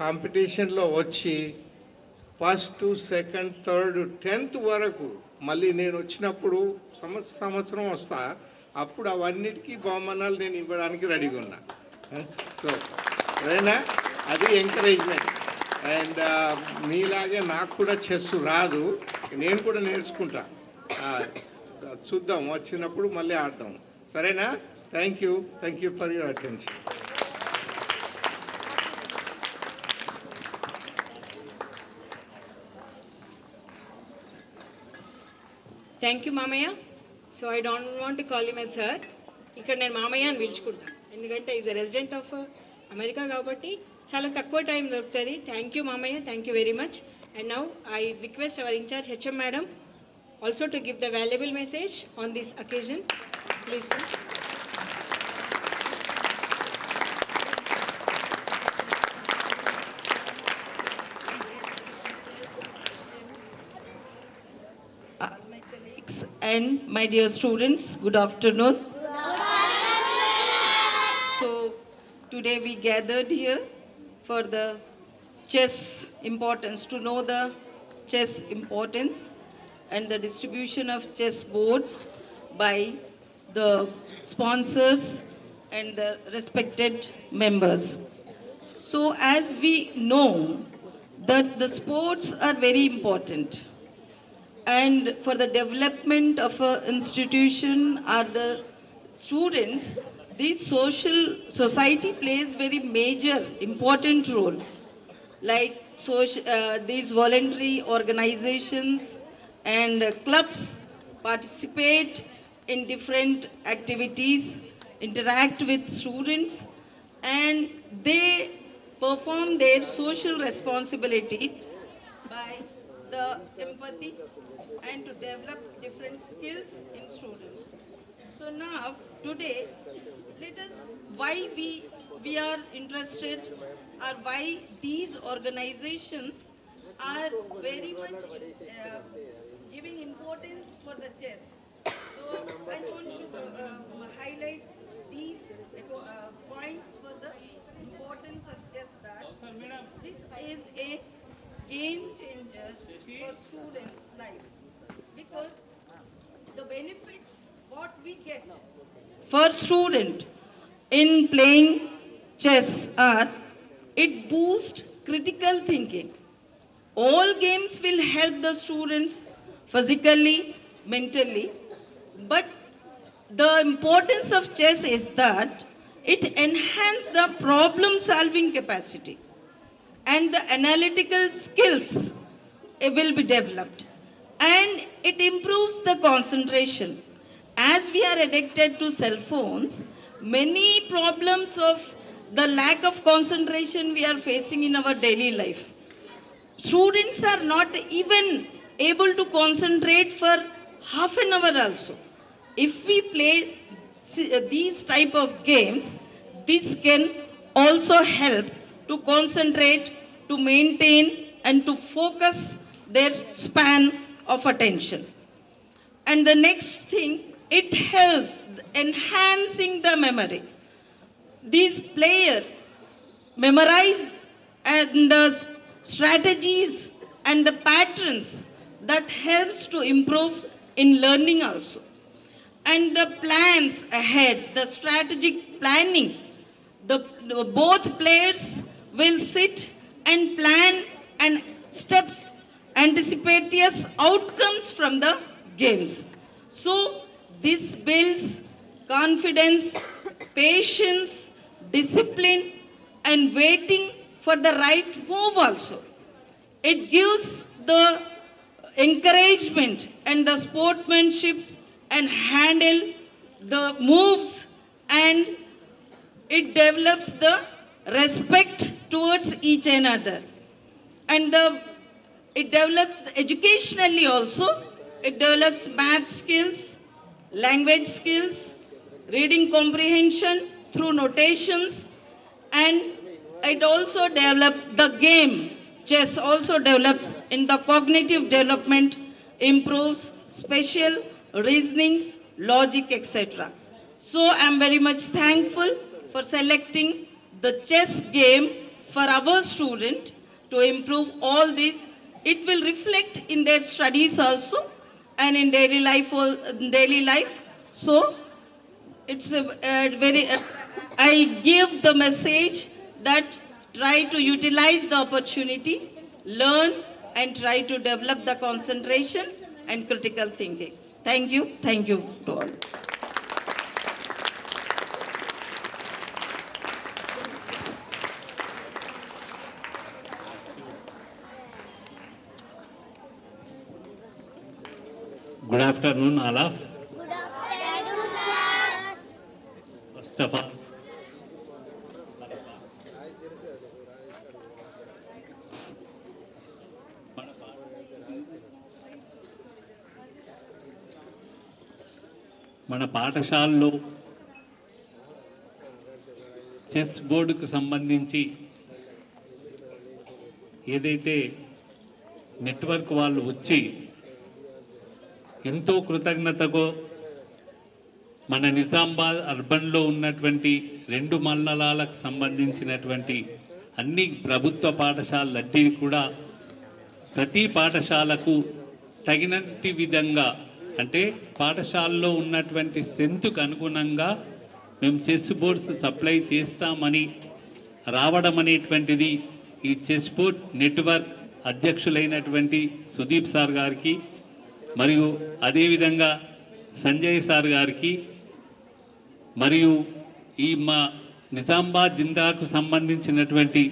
కాంపిటీషన్లో వచ్చి first, second, third, 10th వరకు మళ్ళీ నేను వచ్చినప్పుడు సంవత్సరం వస్తా, అప్పుడు అవన్నిటికీ బహుమానాలు నేను ఇవ్వడానికి రెడీగా ఉన్నా. సో అదేనా, అది ఎంకరేజ్మెంట్. అండ్ మీలాగే నాకు కూడా చెస్ రాదు, నేను కూడా నేర్చుకుంటా. చూద్దాం, వచ్చినప్పుడు మళ్ళీ ఆడదాం. సరేనా? Thank you for your attention. Thank you మామయ్య. So I don't want to call him as sir. ఇక్కడ నేను మామయ్య అని పిలుచుకుంటాను, ఎందుకంటే is a resident of America కాబట్టి చాలా తక్కువ టైం దొరుకుతుంది. థ్యాంక్ యూ మామయ్య, thank you very much. And now I request our incharge HM madam also to give the valuable message on this occasion. Please. My colleagues and my dear students, good afternoon. So today we gathered here for the chess importance, to know the chess importance and the distribution of chess boards by the sponsors and the respected members. So as we know that the sports are very important, and for the development of an institution or the students, this society plays very major important role, like these voluntary organizations and clubs participate in different activities, interact with students, and they perform their social responsibilities by the empathy and to develop different skills in students. So now today, let us, why we are interested, or why these organizations are very much giving importance for the chess. So I want to highlight these points for the importance of chess, that this is a game changer for students' life, because the benefits what we get for student in playing chess are, it boosts critical thinking. All games will help the students physically, mentally, but the importance of chess is that it enhances the problem solving capacity and the analytical skills will be developed, and it improves the concentration. As we are addicted to cell phones, many problems of the lack of concentration we are facing in our daily life. Students are not even able to concentrate for half an hour also. If we play these type of games, this can also help to concentrate, to maintain and to focus their span of attention. And the next thing, it helps enhancing the memory. These players memorize and the strategies and the patterns that helps to improve in learning also. And the plans ahead, the strategic planning, both players will sit and plan and steps, anticipate outcomes from the games. So this builds confidence, patience, discipline, and waiting for the right move also. It gives the encouragement and the sportsmanship and handle the moves, and it develops the respect towards each another. And it develops educationally also. It develops math skills, language skills, reading comprehension through notations, and it also develops the game. Chess also develops in the cognitive development, improves spatial reasonings, logic, etc. So I am very much thankful for selecting the chess game for our student to improve all this. It will reflect in their studies also and in daily life. So it's a very I give the message that try to utilize the opportunity, learn and try to develop the concentration and critical thinking. Thank you to all. Good afternoon, all of. Good afternoon, sir. First of all, మన పాఠశాలలో chess బోర్డుకు సంబంధించి ఏదైతే network వాళ్ళు వచ్చి ఎంతో కృతజ్ఞతతో మన నిజామాబాద్ అర్బన్లో ఉన్నటువంటి 2 మండలాలకు సంబంధించినటువంటి అన్ని ప్రభుత్వ పాఠశాలలన్నీ కూడా ప్రతి పాఠశాలకు తగినట్టి విధంగా అంటే పాఠశాలలో ఉన్నటువంటి స్ట్రెంత్కు అనుగుణంగా మేము చెస్ బోర్డ్స్ సప్లై చేస్తామని రావడం అనేటువంటిది ఈ చెస్ బోర్డ్ నెట్వర్క్ అధ్యక్షులైనటువంటి సుదీప్ సార్ గారికి మరియు అదేవిధంగా సంజయ్ సార్ గారికి మరియు ఈ మా నిజామాబాద్ జిల్లాకు సంబంధించినటువంటి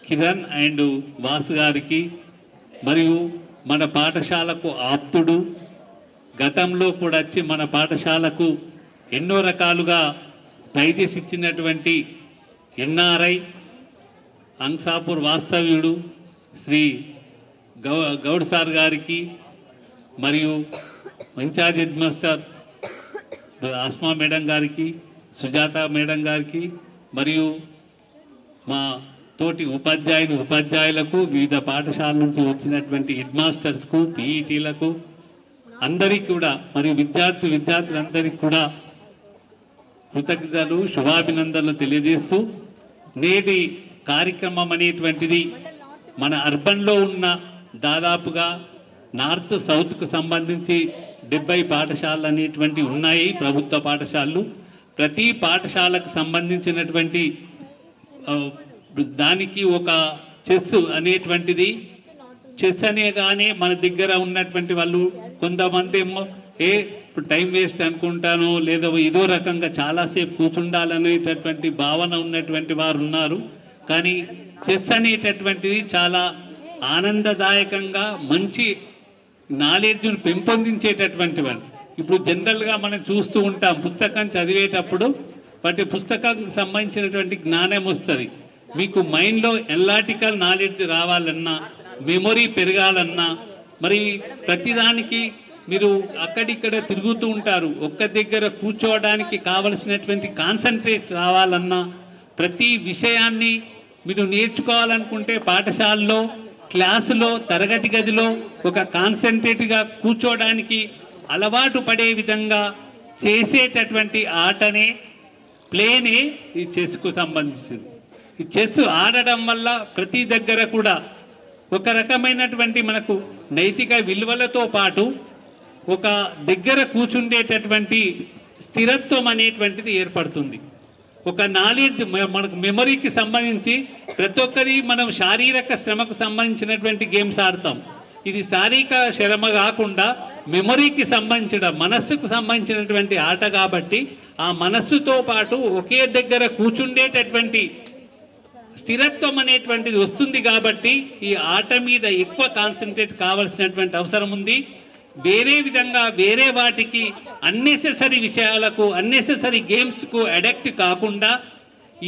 కిరణ్ అండ్ వాసు గారికి మరియు మన పాఠశాలకు ఆప్తుడు గతంలో కూడా వచ్చి మన పాఠశాలకు ఎన్నో రకాలుగా ప్రైజెస్ ఇచ్చినటువంటి ఎన్ఆర్ఐ అంసాపూర్ వాస్తవ్యుడు శ్రీ గౌడ్ సార్ గారికి మరియు in charge headmaster Asma madam గారికి, సుజాత మేడం గారికి మరియు మా తోటి ఉపాధ్యాయులకు వివిధ పాఠశాల నుంచి వచ్చినటువంటి హెడ్ మాస్టర్స్కు, పీఈటీలకు అందరికీ కూడా మరియు విద్యార్థులందరికీ కూడా కృతజ్ఞతలు, శుభాభినందనలు తెలియజేస్తూ నేటి కార్యక్రమం అనేటువంటిది మన అర్బన్లో ఉన్న దాదాపుగా నార్త్ సౌత్కు సంబంధించి 70 పాఠశాలలు అనేటువంటివి ఉన్నాయి, ప్రభుత్వ పాఠశాలలు. ప్రతి పాఠశాలకు సంబంధించినటువంటి దానికి ఒక చెస్ అనేటువంటిది చెస్ అనేగానే మన దగ్గర ఉన్నటువంటి వాళ్ళు కొంతమంది ఏమో ఇప్పుడు టైం వేస్ట్ అనుకుంటాను లేదా ఏదో రకంగా చాలాసేపు కూర్చుండాలనేటటువంటి భావన ఉన్నటువంటి వారు ఉన్నారు. కానీ చెస్ అనేటటువంటిది చాలా ఆనందదాయకంగా మంచి నాలెడ్జ్ను పెంపొందించేటటువంటి వాళ్ళు. ఇప్పుడు జనరల్గా మనం చూస్తూ ఉంటాం పుస్తకం చదివేటప్పుడు వాటి పుస్తకానికి సంబంధించినటువంటి జ్ఞానం వస్తుంది. మీకు మైండ్లో ఎలాటికల్ నాలెడ్జ్ రావాలన్నా, మెమొరీ పెరగాలన్నా, మరి ప్రతిదానికి మీరు అక్కడిక్కడ తిరుగుతూ ఉంటారు, ఒక్క దగ్గర కూర్చోవడానికి కావలసినటువంటి కాన్సన్ట్రేట్ రావాలన్నా, ప్రతి విషయాన్ని మీరు నేర్చుకోవాలనుకుంటే పాఠశాలలో క్లాసులో తరగతి గదిలో ఒక కాన్సన్ట్రేట్గా కూర్చోవడానికి అలవాటు పడే విధంగా చేసేటటువంటి ఆటనే ప్లేనే ఈ చెస్కు సంబంధించింది. ఈ చెస్ ఆడడం వల్ల ప్రతి దగ్గర కూడా ఒక రకమైనటువంటి మనకు నైతిక విలువలతో పాటు ఒక దగ్గర కూర్చుండేటటువంటి స్థిరత్వం అనేటువంటిది ఏర్పడుతుంది. ఒక నాలెడ్జ్ మనకు మెమొరీకి సంబంధించి ప్రతి ఒక్కరి మనం శారీరక శ్రమకు సంబంధించినటువంటి గేమ్స్ ఆడతాం. ఇది శారీరక శ్రమ కాకుండా మెమొరీకి సంబంధించిన మనస్సుకు సంబంధించినటువంటి ఆట కాబట్టి ఆ మనస్సుతో పాటు ఒకే దగ్గర కూర్చుండేటటువంటి స్థిరత్వం అనేటువంటిది వస్తుంది. కాబట్టి ఈ ఆట మీద ఎక్కువ కాన్సన్ట్రేట్ కావాల్సినటువంటి అవసరం ఉంది. వేరే విధంగా వేరే వాటికి అన్నెసెసరీ విషయాలకు అన్నెసెసరీ గేమ్స్కు అడిక్ట్ కాకుండా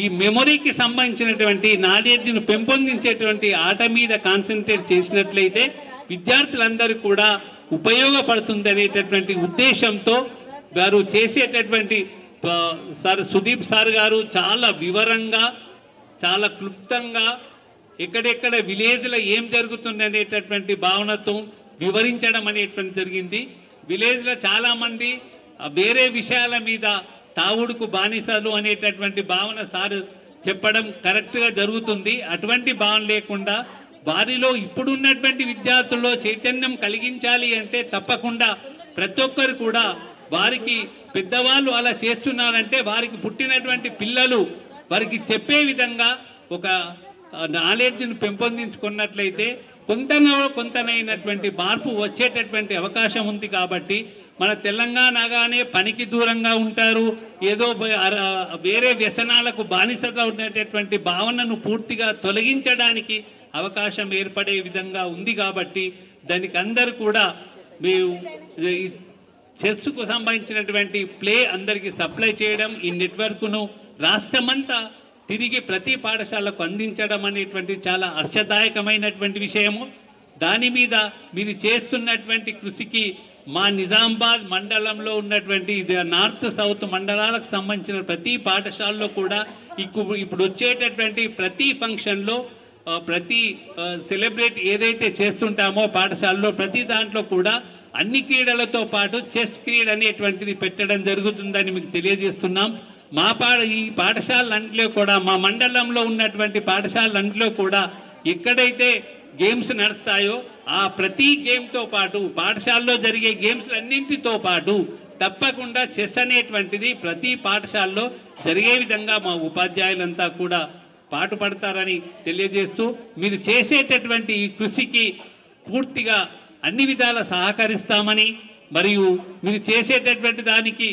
ఈ మెమొరీకి సంబంధించినటువంటి నాలెడ్జ్ను పెంపొందించేటువంటి ఆట మీద కాన్సన్ట్రేట్ చేసినట్లయితే విద్యార్థులందరూ కూడా ఉపయోగపడుతుంది అనేటటువంటి ఉద్దేశంతో వారు చేసేటటువంటి సార్ సుదీప్ సార్ గారు చాలా వివరంగా చాలా క్లుప్తంగా ఎక్కడెక్కడ విలేజ్లో ఏం జరుగుతుంది అనేటటువంటి భావనతో వివరించడం అనేటువంటి జరిగింది. విలేజ్లో చాలామంది వేరే విషయాల మీద తావుడుకు బానిసలు అనేటటువంటి భావన సార్ చెప్పడం కరెక్ట్గా జరుగుతుంది. అటువంటి భావన లేకుండా వారిలో ఇప్పుడున్నటువంటి విద్యార్థుల్లో చైతన్యం కలిగించాలి అంటే తప్పకుండా ప్రతి ఒక్కరు కూడా వారికి పెద్దవాళ్ళు అలా చేస్తున్నారంటే వారికి పుట్టినటువంటి పిల్లలు వారికి చెప్పే విధంగా ఒక నాలెడ్జ్ను పెంపొందించుకున్నట్లయితే కొంతనైనటువంటి మార్పు వచ్చేటటువంటి అవకాశం ఉంది. కాబట్టి మన తెలంగాణగానే పనికి దూరంగా ఉంటారు, ఏదో వేరే వ్యసనాలకు బానిసగా ఉండేటటువంటి భావనను పూర్తిగా తొలగించడానికి అవకాశం ఏర్పడే విధంగా ఉంది. కాబట్టి దానికి అందరూ కూడా మేము చెస్కు సంబంధించినటువంటి ప్లే అందరికీ సప్లై చేయడం, ఈ నెట్వర్క్ను రాష్ట్రమంతా తిరిగి ప్రతి పాఠశాలకు అందించడం అనేటువంటి చాలా హర్షదాయకమైనటువంటి విషయము. దాని మీద మీరు చేస్తున్నటువంటి కృషికి మా నిజామాబాద్ మండలంలో ఉన్నటువంటి నార్త్ సౌత్ మండలాలకు సంబంధించిన ప్రతి పాఠశాలలో కూడా ఇప్పుడు వచ్చేటటువంటి ప్రతి ఫంక్షన్లో ప్రతి సెలబ్రేట్ ఏదైతే చేస్తుంటామో పాఠశాలలో ప్రతి దాంట్లో కూడా అన్ని క్రీడలతో పాటు చెస్ క్రీడ అనేటువంటిది పెట్టడం జరుగుతుందని మీకు తెలియజేస్తున్నాం. ఈ పాఠశాలన్నింటిలో కూడా మా మండలంలో ఉన్నటువంటి పాఠశాలన్నింటిలో కూడా ఎక్కడైతే గేమ్స్ నడుస్తాయో ఆ ప్రతి గేమ్తో పాటు పాఠశాలలో జరిగే గేమ్స్ అన్నింటితో పాటు తప్పకుండా చెస్ అనేటువంటిది ప్రతి పాఠశాలలో జరిగే విధంగా మా ఉపాధ్యాయులంతా కూడా పాటుపడతారని తెలియజేస్తూ మీరు చేసేటటువంటి ఈ కృషికి పూర్తిగా అన్ని విధాల సహకరిస్తామని మరియు మీరు చేసేటటువంటి దానికి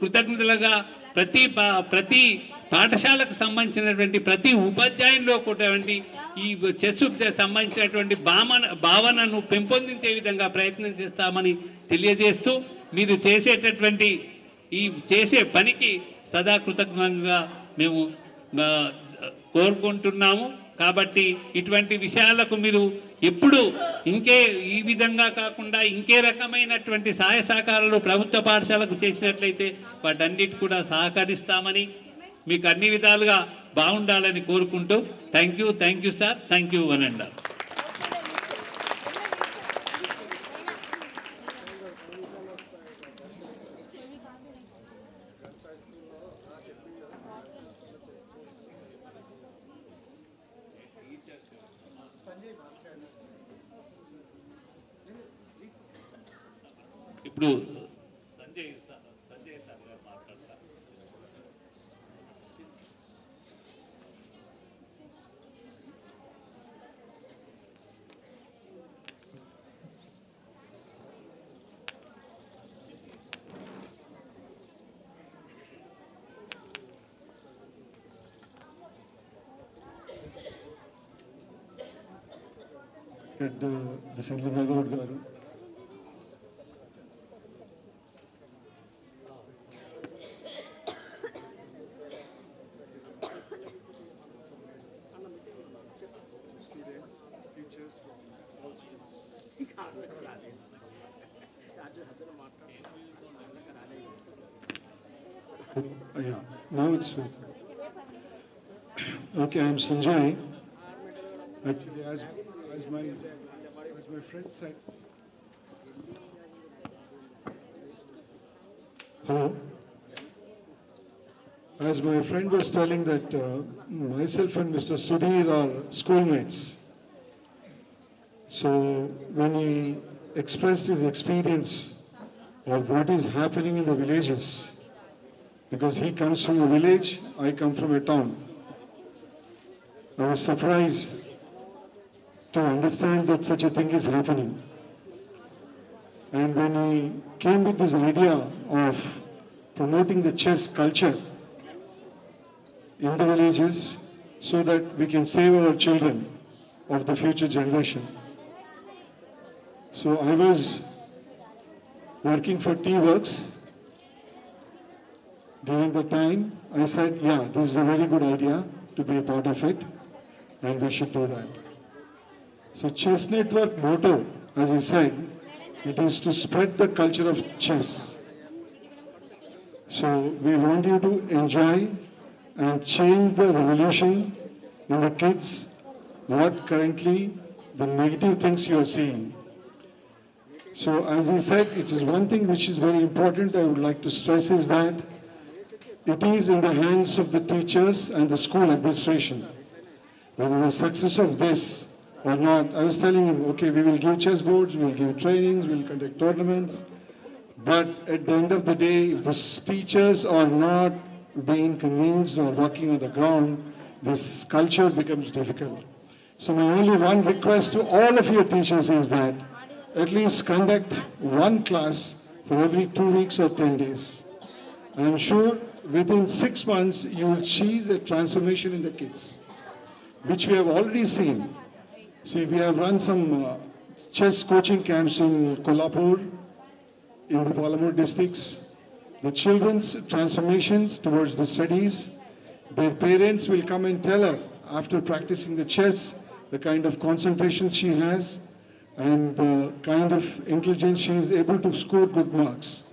కృతజ్ఞతలుగా ప్రతి పాఠశాలకు సంబంధించినటువంటి ప్రతి ఉపాధ్యాయుల్లో కూడా ఈ చెస్ సంబంధించినటువంటి భావనను పెంపొందించే విధంగా ప్రయత్నం చేస్తామని తెలియజేస్తూ మీరు చేసేటటువంటి ఈ చేసే పనికి సదా కృతజ్ఞంగా మేము కోరుకుంటున్నాము. కాబట్టి ఇటువంటి విషయాలకు మీరు ఎప్పుడు ఈ విధంగా కాకుండా ఇంకే రకమైనటువంటి సహాయ సహకారాలు ప్రభుత్వ పాఠశాలకు చేసినట్లయితే వాటన్నిటి కూడా సహకరిస్తామని మీకు అన్ని విధాలుగా బాగుండాలని కోరుకుంటూ thank you sir, thank you one and all. ఇప్పుడు సంజయ్ సార్ గారు మాట్లాడతారు. the Sengalagod garu. Yeah, now it's okay. I'm Sanjay. Actually, as my friend said. Hello. As my friend was telling that myself and Mr. Sudhir are schoolmates. So when he expressed his experience of what is happening in the villages, because he comes from a village, I come from a town, I was surprised to understand that such a thing is happening. And when he came with this idea of promoting the chess culture in the villages so that we can save our children of the future generation. So I was working for T-Works. During the time, I said, yeah, this is a very good idea to be a part of it, and we should do that. So Chess Network motto, as I said, it is to spread the culture of chess. So we want you to enjoy and change the revolution in the kids, what currently the negative things you are seeing. So as I said, it is one thing which is very important I would like to stress is that it is in the hands of the teachers and the school administration. Whether the success of this or not, I was telling him, okay, we will give chess boards, we will give trainings, we will conduct tournaments, but at the end of the day, if the teachers are not being convinced or working on the ground, this culture becomes difficult. So my only one request to all of your teachers is that at least conduct one class for every 2 weeks or 10 days. I am sure within 6 months you will see a transformation in the kids, which we have already seen. See, we have run some chess coaching camps in Kolhapur, in the Palamur districts. The children's transformations towards the studies, their parents will come and tell her after practicing the chess, the kind of concentration she has and the kind of intelligence she is able to score good marks.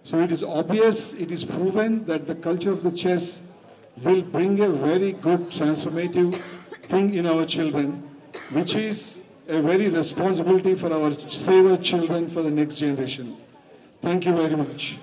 So it is obvious, it is proven that the culture of the chess will bring a very good transformative thing in our children, which is a very responsibility for our saver children for the next generation. Thank you very much.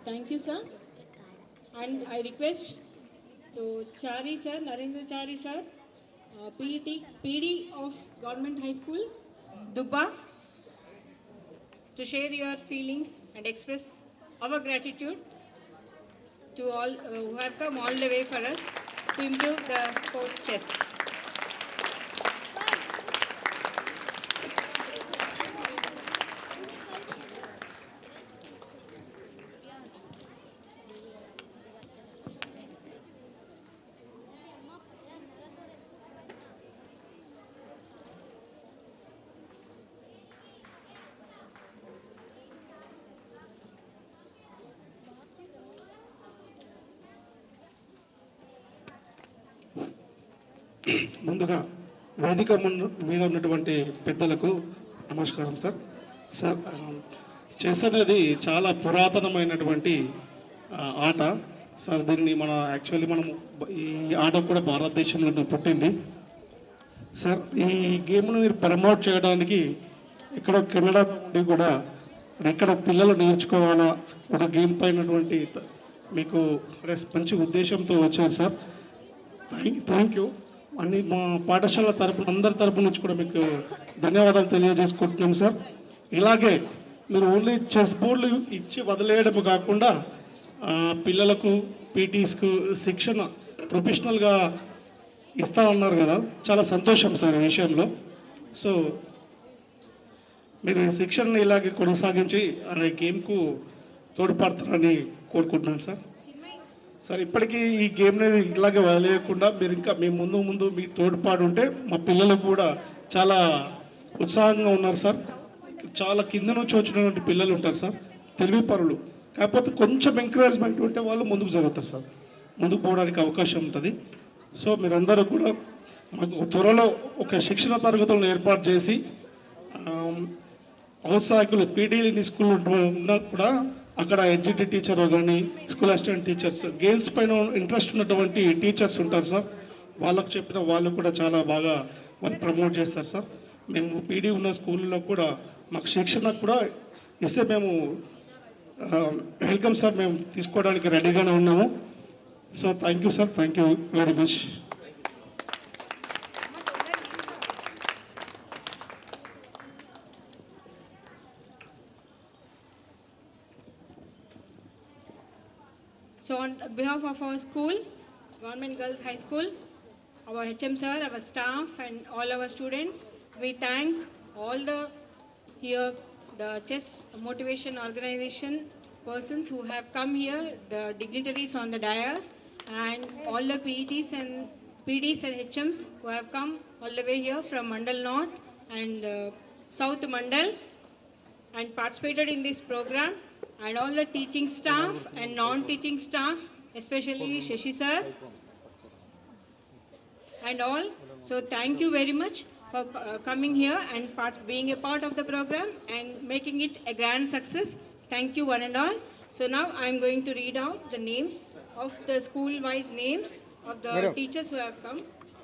Thank you, sir. And I request to Chari sir, Narendra Chari sir, PD of Government High School, Dubba, to share your feelings and express our gratitude to all who have come all the way for us to improve the sport chess. ముందుగా వేదిక మీద ఉన్నటువంటి పెద్దలకు నమస్కారం sir. Sir, chess అనేది చాలా పురాతనమైనటువంటి ఆట సార్. దీన్ని యాక్చువల్లీ ఈ ఆట కూడా భారతదేశంలో పుట్టింది సార్. ఈ గేమ్ను మీరు ప్రమోట్ చేయడానికి ఇక్కడ కెనడా నుండి కూడా ఎక్కడ పిల్లలు నేర్చుకోవాలా ఒక గేమ్ పైనటువంటి మీకు మంచి ఉద్దేశంతో వచ్చారు సార్. Thank you. అన్ని మా పాఠశాల తరపున అందరి తరపు నుంచి కూడా మీకు ధన్యవాదాలు తెలియజేసుకుంటున్నాం సార్. ఇలాగే మీరు ఓన్లీ చెస్ బోర్డులు ఇచ్చి వదిలేయడం కాకుండా పిల్లలకు పీటీస్కు శిక్షణ ప్రొఫెషనల్గా ఇస్తా ఉన్నారు కదా, చాలా సంతోషం సార్ ఈ విషయంలో. సో మీరు ఈ శిక్షణను ఇలాగే కొనసాగించి అనే గేమ్కు తోడ్పడతారని కోరుకుంటున్నాను సార్. సార్, ఇప్పటికీ ఈ గేమ్ని ఇలాగే వదిలేయకుండా మీరు ఇంకా మీ ముందు మీ తోడ్పాటు ఉంటే మా పిల్లలు కూడా చాలా ఉత్సాహంగా ఉన్నారు సార్. చాలా కింద నుంచి వచ్చినటువంటి పిల్లలు ఉంటారు సార్, తెలివి పరులు. కాకపోతే కొంచెం ఎంకరేజ్మెంట్ ఉంటే వాళ్ళు ముందుకు జరుగుతారు సార్, ముందుకు పోవడానికి అవకాశం ఉంటుంది. సో మీరందరూ కూడా మాకు త్వరలో ఒక శిక్షణ తరగతులను ఏర్పాటు చేసి ఔత్సాహికులు పీడీని స్కూల్ ఉన్నా కూడా అక్కడ ఎడ్జిటి టీచర్ కానీ స్కూల్ అసిస్టెంట్ టీచర్స్, గేమ్స్ పైన ఇంట్రెస్ట్ ఉన్నటువంటి టీచర్స్ ఉంటారు సార్. వాళ్ళకు చెప్పిన వాళ్ళు కూడా చాలా బాగా వాళ్ళు ప్రమోట్ చేస్తారు సార్. మేము పీడీ ఉన్న స్కూల్లో కూడా మాకు శిక్షణ కూడా ఇస్తే మేము వెల్కమ్ సార్, మేము తీసుకోవడానికి రెడీగానే ఉన్నాము. So thank you sir, thank you very much. So on behalf of our school, Government Girls High School, our HM sir, our staff and all our students, we thank all the chess motivation organization persons who have come here, the dignitaries on the dais, and all the PDs and HMs who have come all the way here from Mandal North and South Mandal and participated in this program. and all the teaching staff and non-teaching staff, especially Shashi sir and all. So thank you very much for coming here and being a part of the program and making it a grand success. Thank you one and all. So now I am going to read out the names of the school-wise names of the teachers who have come.